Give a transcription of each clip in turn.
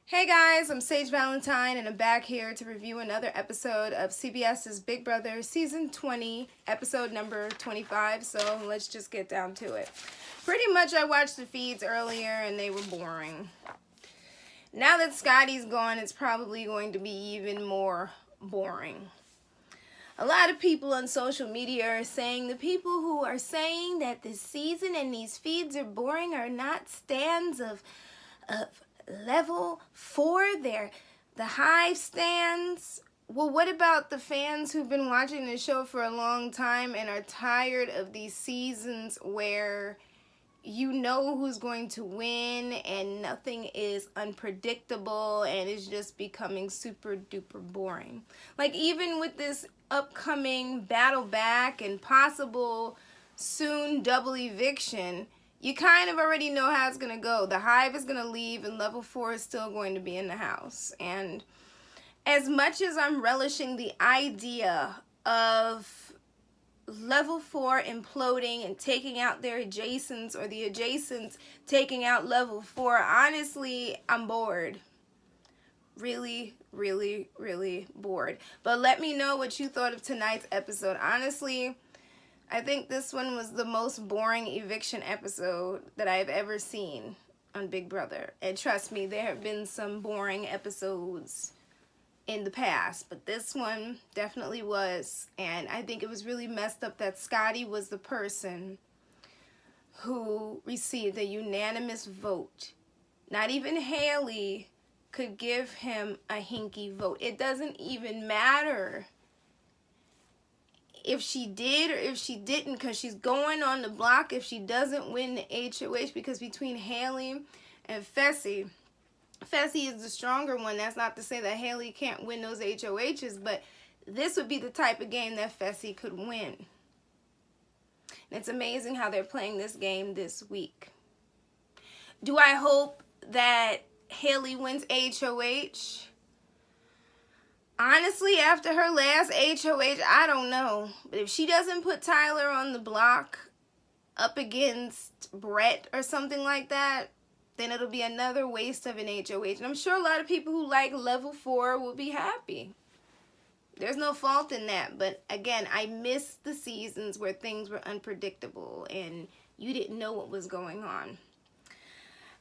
Hey guys, I'm Sage Valentine and I'm back here to review another episode of CBS's Big Brother Season 20, episode number 25, so let's just get down to it. Pretty much I watched the feeds earlier and they were boring. Now that Scotty's gone, it's probably going to be even more boring. A lot of people on social media are saying the people who are saying that this season and these feeds are boring are not stands of level 4. They're the Hive stands. Well, what about the fans who've been watching the show for a long time and are tired of these seasons where you know who's going to win and nothing is unpredictable and it's just becoming super duper boring? Like, even with this upcoming battle back and possible soon double eviction, you kind of already know how it's going to go. The Hive is going to leave and level 4 is still going to be in the house. And as much as I'm relishing the idea of level 4 imploding and taking out their adjacents, or the adjacents taking out level 4, honestly, I'm bored. Really, really, really bored. But let me know what you thought of tonight's episode. Honestly, I think this one was the most boring eviction episode that I've ever seen on Big Brother. And trust me, there have been some boring episodes in the past, but this one definitely was. And I think it was really messed up that Scotty was the person who received a unanimous vote. Not even Haley could give him a hinky vote. It doesn't even matter if she did or if she didn't, because she's going on the block if she doesn't win the HOH, because between Haley and Fessy is the stronger one. That's not to say that Haley can't win those HOHs, but this would be the type of game that Fessy could win. And it's amazing how they're playing this game this week. Do I hope that Haley wins HOH? Honestly, after her last HOH, I don't know. But if she doesn't put Tyler on the block up against Brett or something like that, then it'll be another waste of an HOH. And I'm sure a lot of people who like level 4 will be happy. There's no fault in that. But again, I miss the seasons where things were unpredictable and you didn't know what was going on.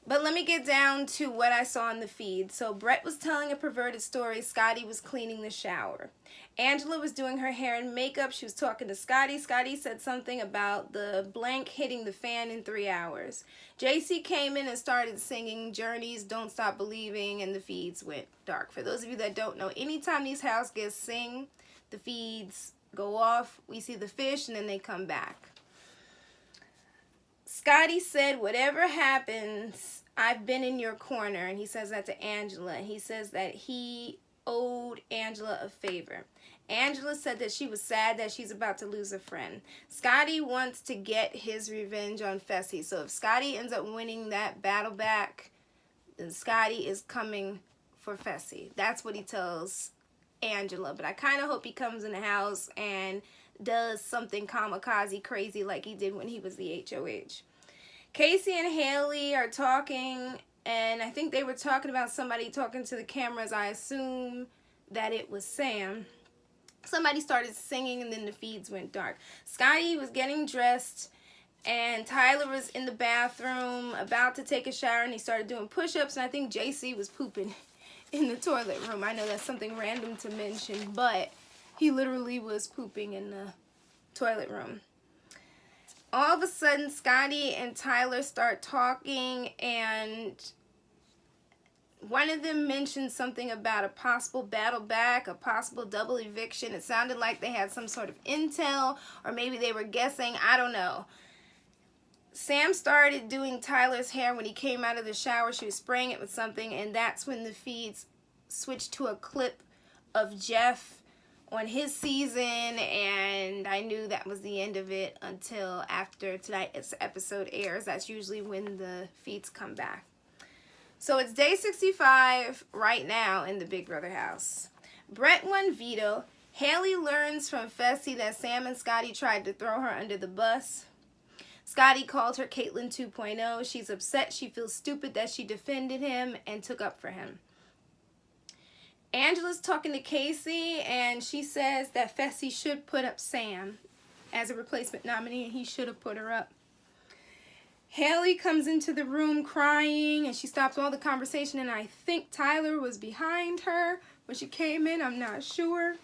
But let me get down to what I saw in the feed. So Brett was telling a perverted story. Scotty was cleaning the shower. Angela was doing her hair and makeup. She was talking to Scotty. Scotty said something about the blank hitting the fan in 3 hours. JC came in and started singing Journey's Don't Stop Believing, and the feeds went dark. For those of you that don't know, anytime these house guests sing, the feeds go off. We see the fish and then they come back. Scotty said, whatever happens, I've been in your corner. And he says that to Angela. He says that he owed Angela a favor. Angela said that she was sad that she's about to lose a friend. Scotty wants to get his revenge on Fessy. So if Scotty ends up winning that battle back, then Scotty is coming for Fessy. That's what he tells Angela. But I kind of hope he comes in the house and does something kamikaze crazy like he did when he was the HOH. Casey and Haley are talking, and I think they were talking about somebody talking to the cameras. I assume that it was Sam. Somebody started singing, and then the feeds went dark. Scotty was getting dressed, and Tyler was in the bathroom about to take a shower, and he started doing push-ups, and I think JC was pooping in the toilet room. I know that's something random to mention, but he literally was pooping in the toilet room. All of a sudden, Scotty and Tyler start talking, and one of them mentioned something about a possible battle back, a possible double eviction. It sounded like they had some sort of intel, or maybe they were guessing. I don't know. Sam started doing Tyler's hair when he came out of the shower. She was spraying it with something, and that's when the feeds switched to a clip of Jeff on his season, and I knew that was the end of it until after tonight's episode airs. That's usually when the feeds come back. So it's day 65 right now in the Big Brother house. Brett won veto. Haley learns from Fessy that Sam and Scotty tried to throw her under the bus. Scotty called her Caitlyn 2.0. She's upset. She feels stupid that she defended him and took up for him. Angela's talking to Casey, and she says that Fessy should put up Sam as a replacement nominee, and he should have put her up. Haley comes into the room crying, and she stops all the conversation, and I think Tyler was behind her when she came in. I'm not sure,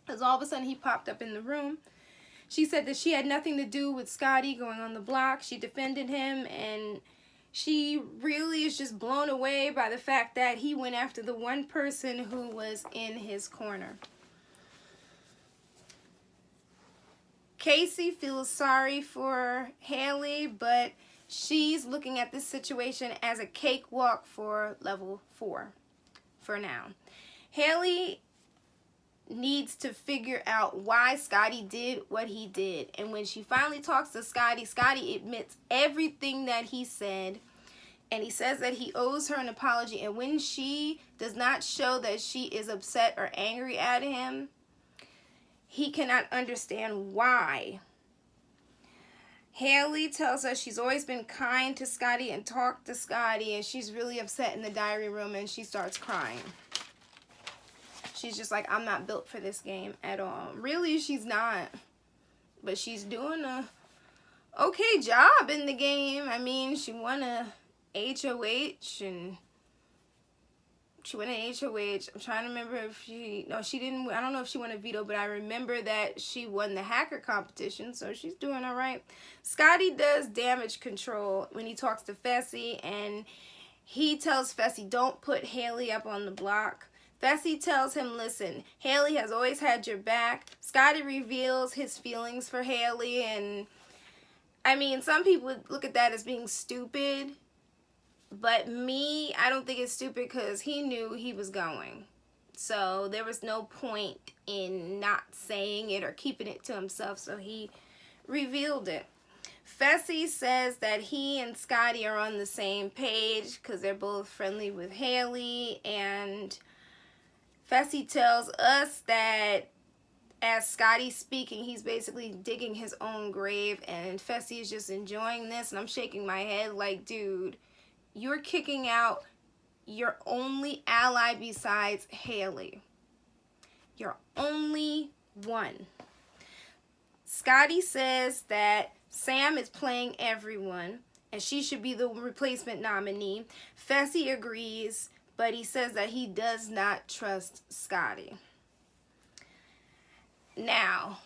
because all of a sudden he popped up in the room. She said that she had nothing to do with Scotty going on the block. She defended him, and she really is just blown away by the fact that he went after the one person who was in his corner. Casey feels sorry for Haley, but she's looking at this situation as a cakewalk for level 4 for now. Haley needs to figure out why Scotty did what he did. And when she finally talks to Scotty, Scotty admits everything that he said. And he says that he owes her an apology. And when she does not show that she is upset or angry at him, he cannot understand why. Haley tells us she's always been kind to Scotty and talked to Scotty, and she's really upset in the diary room, and she starts crying. She's just like, I'm not built for this game at all. Really, she's not. But she's doing a okay job in the game. I mean, she won a HOH, and she won an HOH. I'm trying to remember if she didn't. I don't know if she won a veto, but I remember that she won the hacker competition, so she's doing all right. Scotty does damage control when he talks to Fessy, and he tells Fessy, don't put Haley up on the block. Fessy tells him, listen, Haley has always had your back. Scotty reveals his feelings for Haley, and I mean, some people look at that as being stupid. But me, I don't think it's stupid because he knew he was going. So there was no point in not saying it or keeping it to himself. So he revealed it. Fessy says that he and Scotty are on the same page because they're both friendly with Haley. And Fessy tells us that as Scotty's speaking, he's basically digging his own grave. And Fessy is just enjoying this. And I'm shaking my head like, dude, you're kicking out your only ally besides Haley. Your only one. Scotty says that Sam is playing everyone and she should be the replacement nominee. Fessy agrees, but he says that he does not trust Scotty. Now,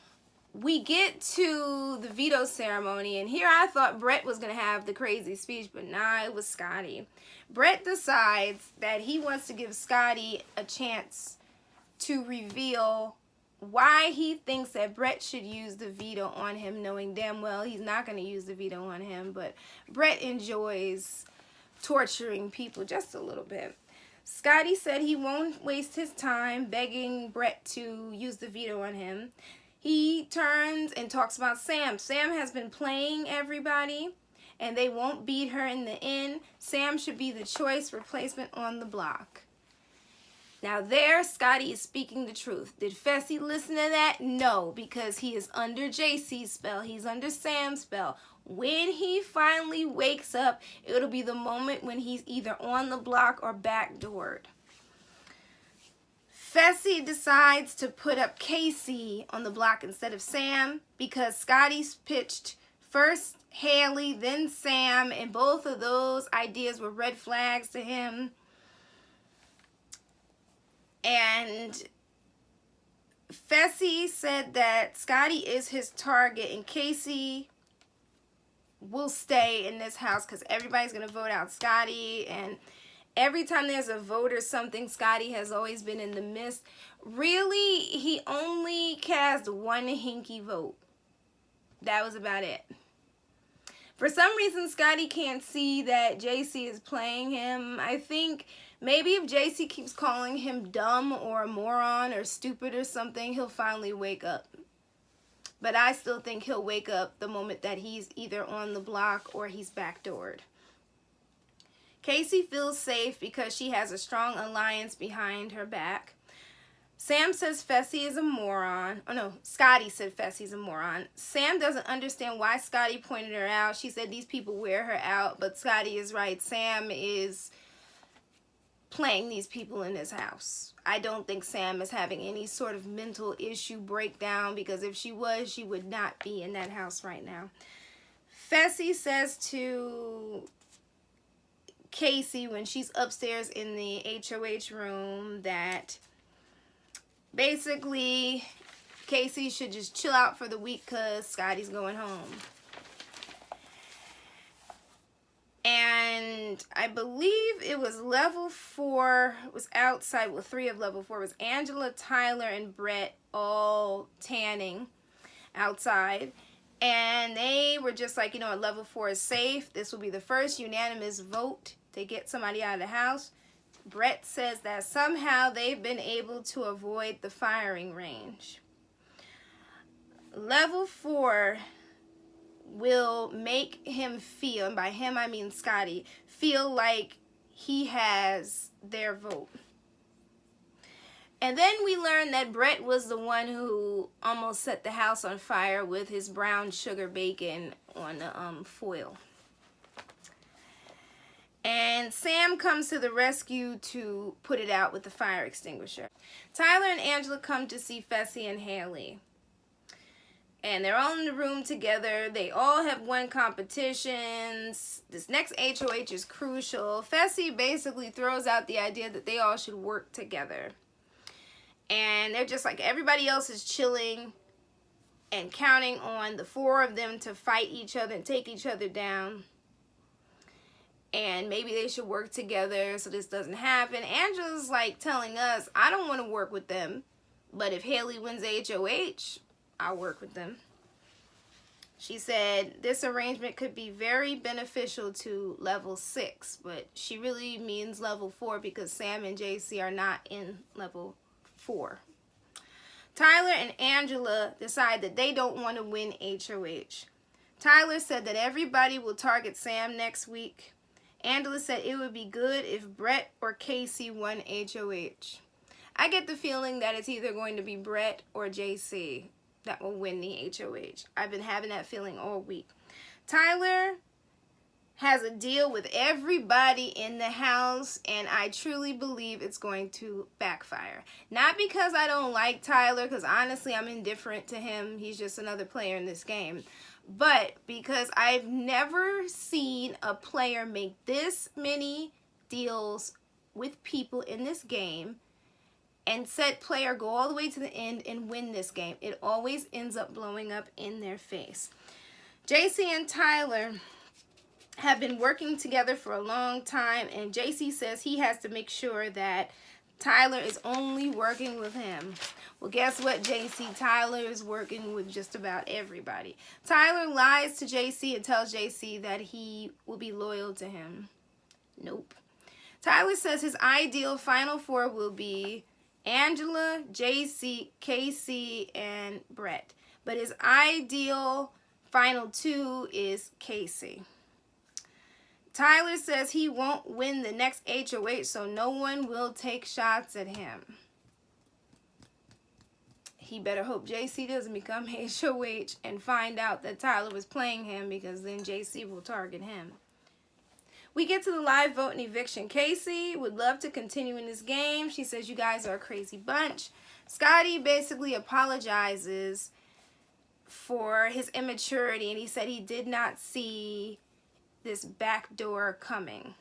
we get to the veto ceremony, and here I thought Brett was going to have the crazy speech, but nah, it was Scotty. Brett decides that he wants to give Scotty a chance to reveal why he thinks that Brett should use the veto on him, knowing damn well he's not going to use the veto on him, but Brett enjoys torturing people just a little bit. Scotty said he won't waste his time begging Brett to use the veto on him. He turns and talks about Sam. Sam has been playing everybody, and they won't beat her in the end. Sam should be the choice replacement on the block. Now there, Scotty is speaking the truth. Did Fessy listen to that? No, because he is under JC's spell. He's under Sam's spell. When he finally wakes up, it'll be the moment when he's either on the block or backdoored. Fessy decides to put up Casey on the block instead of Sam because Scotty's pitched first Haley, then Sam, and both of those ideas were red flags to him. And Fessy said that Scotty is his target and Casey will stay in this house because everybody's going to vote out Scotty, and every time there's a vote or something, Scotty has always been in the midst. Really, he only cast one hinky vote. That was about it. For some reason, Scotty can't see that JC is playing him. I think maybe if JC keeps calling him dumb or a moron or stupid or something, he'll finally wake up. But I still think he'll wake up the moment that he's either on the block or he's backdoored. Casey feels safe because she has a strong alliance behind her back. Sam says Fessy is a moron. Oh no, Scotty said Fessy's a moron. Sam doesn't understand why Scotty pointed her out. She said these people wear her out, but Scotty is right. Sam is playing these people in his house. I don't think Sam is having any sort of mental issue breakdown, because if she was, she would not be in that house right now. Fessy says to Casey when she's upstairs in the HOH room that basically Casey should just chill out for the week because Scotty's going home. And I believe it was level 4, it was outside, well, 3 of level 4 was Angela, Tyler, and Brett all tanning outside. And they were just like, you know, level 4 is safe. This will be the first unanimous vote to get somebody out of the house. Brett says that somehow they've been able to avoid the firing range. Level 4 will make him feel, and by him I mean Scotty, feel like he has their vote. And then we learned that Brett was the one who almost set the house on fire with his brown sugar bacon on the foil. And Sam comes to the rescue to put it out with the fire extinguisher. Tyler and Angela come to see Fessy and Haley. And they're all in the room together. They all have won competitions. This next HOH is crucial. Fessy basically throws out the idea that they all should work together. And they're just like, everybody else is chilling and counting on the 4 of them to fight each other and take each other down. And maybe they should work together so this doesn't happen. Angela's like telling us, I don't want to work with them. But if Haley wins HOH, I'll work with them. She said this arrangement could be very beneficial to level 6, but she really means level 4 because Sam and JC are not in level 4. Tyler and Angela decide that they don't want to win HOH. Tyler said that everybody will target Sam next week. Angela said it would be good if Brett or Casey won HOH. I get the feeling that it's either going to be Brett or JC that will win the HOH. I've been having that feeling all week. Tyler has a deal with everybody in the house, and I truly believe it's going to backfire. Not because I don't like Tyler, because honestly I'm indifferent to him. He's just another player in this game. But because I've never seen a player make this many deals with people in this game and said player go all the way to the end and win this game. It always ends up blowing up in their face. JC and Tyler have been working together for a long time, and JC says he has to make sure that Tyler is only working with him. Well, guess what, JC? Tyler is working with just about everybody. Tyler lies to JC and tells JC that he will be loyal to him. Nope. Tyler says his ideal final 4 will be Angela, JC, Casey, and Brett. But his ideal final 2 is Casey. Tyler says he won't win the next HOH, so no one will take shots at him. He better hope JC doesn't become HOH and find out that Tyler was playing him, because then JC will target him. We get to the live vote and eviction. Casey would love to continue in this game. She says you guys are a crazy bunch. Scotty basically apologizes for his immaturity, and he said he did not see this back door coming.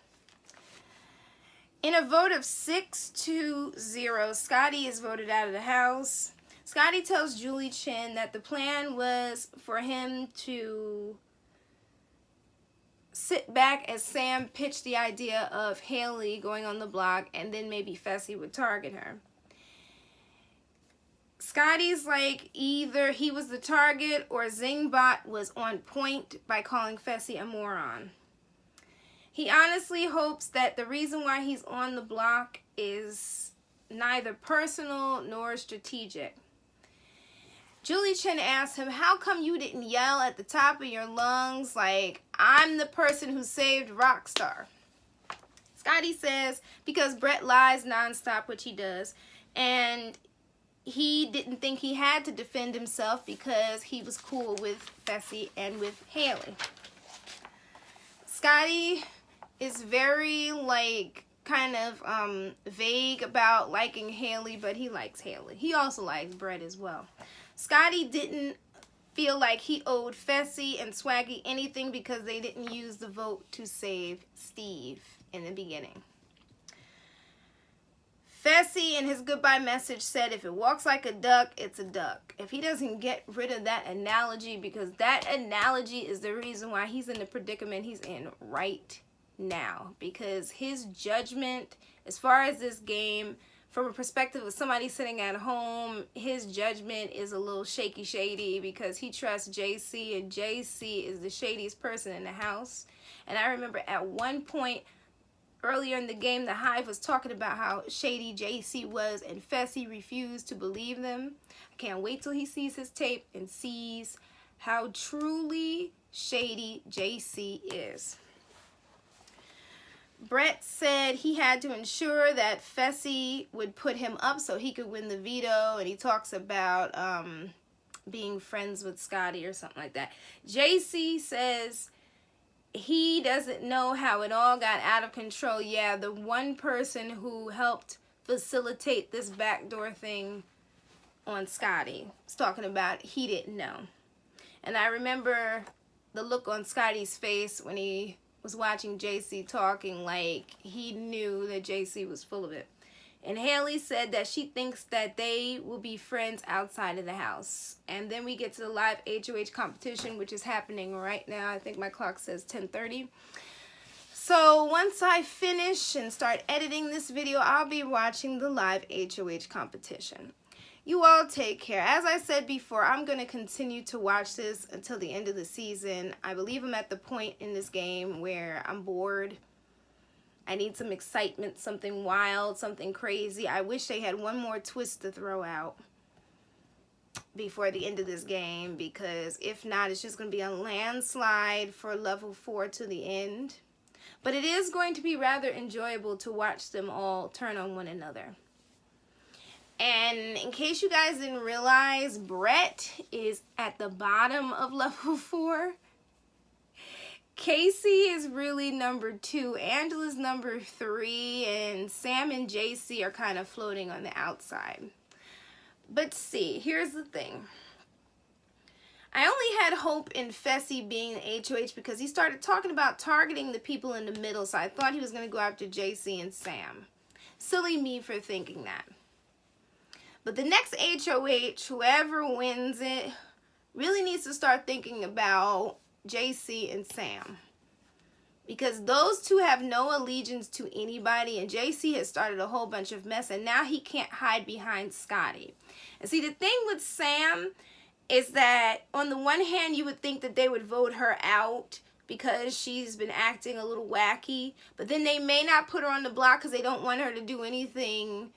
In a vote of 6-0, Scotty is voted out of the house. Scotty tells Julie Chen that the plan was for him to sit back as Sam pitched the idea of Haley going on the block, and then maybe Fessy would target her. Scotty's like either he was the target or Zingbot was on point by calling Fessy a moron. He honestly hopes that the reason why he's on the block is neither personal nor strategic. Julie Chen asked him, how come you didn't yell at the top of your lungs like, I'm the person who saved Rockstar? Scotty says, because Brett lies nonstop, which he does, and he didn't think he had to defend himself because he was cool with Fessy and with Haley. Scotty is very, like, kind of vague about liking Haley, but he likes Haley. He also likes Brett as well. Scotty didn't feel like he owed Fessy and Swaggy anything because they didn't use the vote to save Steve in the beginning. Fessy in his goodbye message said if it walks like a duck, it's a duck. If he doesn't get rid of that analogy, because that analogy is the reason why he's in the predicament he's in right now. Because his judgment, as far as this game, from a perspective of somebody sitting at home, his judgment is a little shady because he trusts JC, and JC is the shadiest person in the house. And I remember at one point, earlier in the game, the Hive was talking about how shady JC was, and Fessy refused to believe them. I can't wait till he sees his tape and sees how truly shady JC is. Brett said he had to ensure that Fessy would put him up so he could win the veto, and he talks about being friends with Scotty or something like that. JC says he doesn't know how it all got out of control. Yeah, the one person who helped facilitate this backdoor thing on Scotty was talking about he didn't know. And I remember the look on Scotty's face when he was watching JC talking, like he knew that JC was full of it. And Haley said that she thinks that they will be friends outside of the house. And then we get to the live HOH competition, which is happening right now. I think my clock says 10:30. So once I finish and start editing this video, I'll be watching the live HOH competition. You all take care. As I said before, I'm going to continue to watch this until the end of the season. I believe I'm at the point in this game where I'm bored. I need some excitement, something wild, something crazy. I wish they had one more twist to throw out before the end of this game, because if not, it's just going to be a landslide for level 4 to the end. But it is going to be rather enjoyable to watch them all turn on one another. And in case you guys didn't realize, Brett is at the bottom of level 4. Casey is really number 2, Angela's number 3, and Sam and JC are kind of floating on the outside. But see, here's the thing. I only had hope in Fessy being the HOH because he started talking about targeting the people in the middle, so I thought he was going to go after JC and Sam. Silly me for thinking that. But the next HOH, whoever wins it, really needs to start thinking about JC and Sam, because those two have no allegiance to anybody, and JC has started a whole bunch of mess, and now he can't hide behind Scotty. And see, the thing with Sam is that on the one hand you would think that they would vote her out because she's been acting a little wacky, but then they may not put her on the block because they don't want her to do anything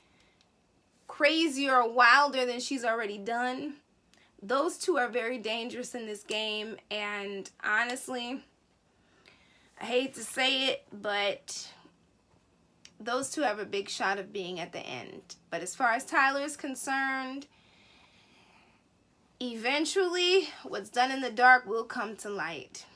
crazier or wilder than she's already done. Those two are very dangerous in this game, and honestly, I hate to say it, but those two have a big shot of being at the end. But as far as Tyler is concerned, eventually what's done in the dark will come to light.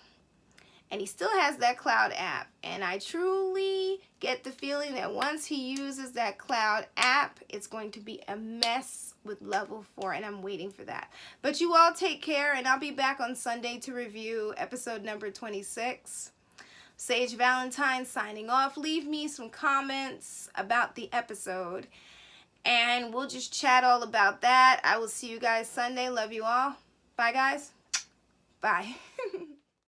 And he still has that Cloud app, and I truly get the feeling that once he uses that Cloud app, it's going to be a mess with level 4, and I'm waiting for that. But you all take care, and I'll be back on Sunday to review episode number 26. Sage Valentine signing off. Leave me some comments about the episode, and we'll just chat all about that. I will see you guys Sunday. Love you all. Bye, guys. Bye.